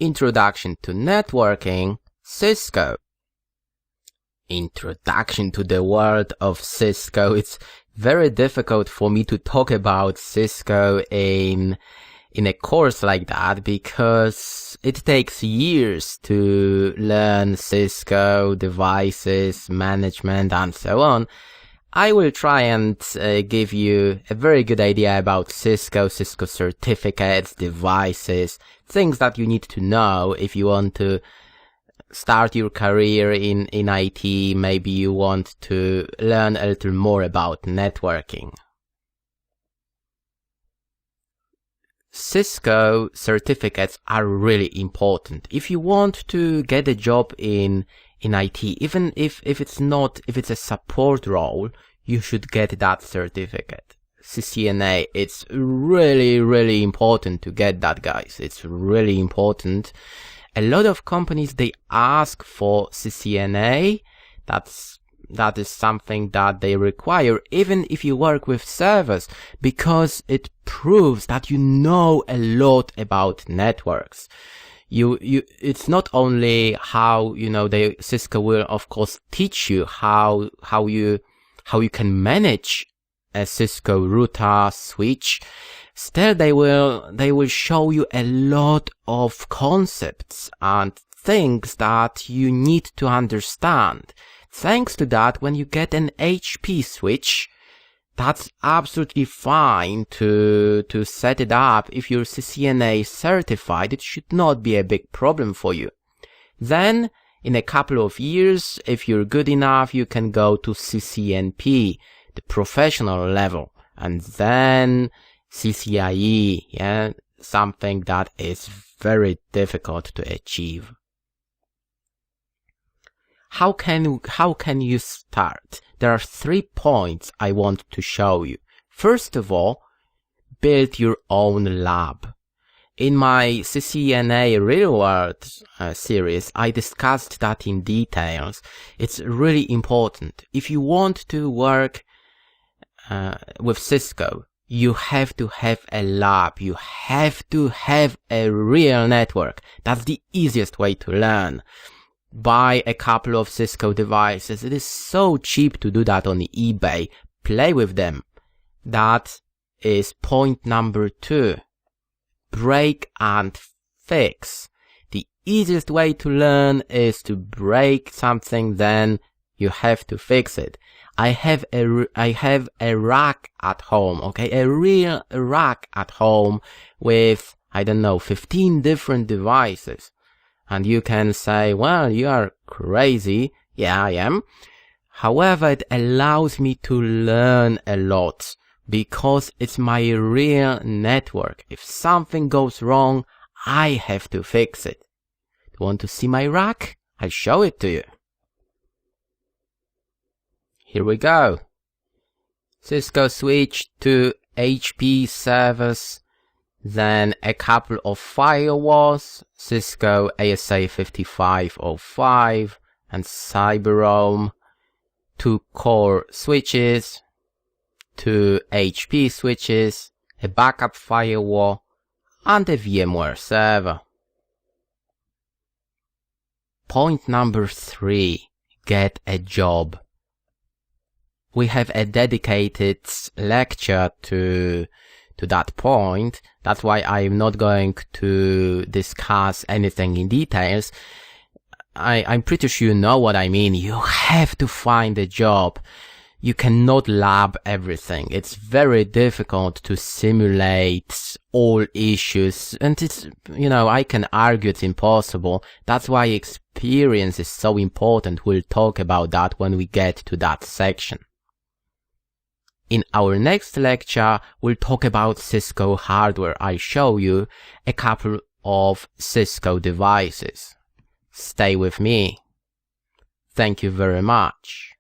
Introduction to networking, Cisco. Introduction to the world of Cisco. It's very difficult for me to talk about Cisco in a course like that because it takes years to learn Cisco devices, management, and so on. I will try and give you a very good idea about Cisco certificates, devices, things that you need to know if you want to start your career in IT. Maybe you want to learn a little more about networking. Cisco certificates are really important. If you want to get a job in IT, even if it's a support role, you should get that certificate. CCNA, it's really important to get that, guys. It's really important. A lot of companies, they ask for CCNA. That is something that they require, even if you work with servers, because it proves that you know a lot about networks. It's not only how, Cisco will of course teach you how you can manage a Cisco router switch. Still, they will show you a lot of concepts and things that you need to understand. Thanks to that, when you get an HP switch, that's absolutely fine to set it up. If you're CCNA certified, it should not be a big problem for you. Then, in a couple of years, if you're good enough, you can go to CCNP, the professional level, and then CCIE, something that is very difficult to achieve. How can you start? There are 3 points I want to show you. First of all, build your own lab. In my CCNA Real World series, I discussed that in details. It's really important. If you want to work with Cisco, you have to have a lab. You have to have a real network. That's the easiest way to learn. Buy a couple of Cisco devices. It is so cheap to do that on eBay. Play with them. That is point number 2. Break and fix. The easiest way to learn is to break something, then you have to fix it. I have a rack at home, okay? A real rack at home with, 15 different devices. And you can say, well, you are crazy. Yeah, I am. However, it allows me to learn a lot because it's my real network. If something goes wrong, I have to fix it. Do you want to see my rack? I'll show it to you. Here we go. Cisco switch to HP servers. Then a couple of firewalls, Cisco ASA 5505 and CyberRoam, 2 core switches, 2 HP switches, a backup firewall, and a VMware server. Point number 3, get a job. We have a dedicated lecture to that point. That's why I'm not going to discuss anything in details. I'm pretty sure you know what I mean. You have to find a job. You cannot lab everything. It's very difficult to simulate all issues. And it's, I can argue it's impossible. That's why experience is so important. We'll talk about that when we get to that section. In our next lecture, we'll talk about Cisco hardware. I'll show you a couple of Cisco devices. Stay with me. Thank you very much.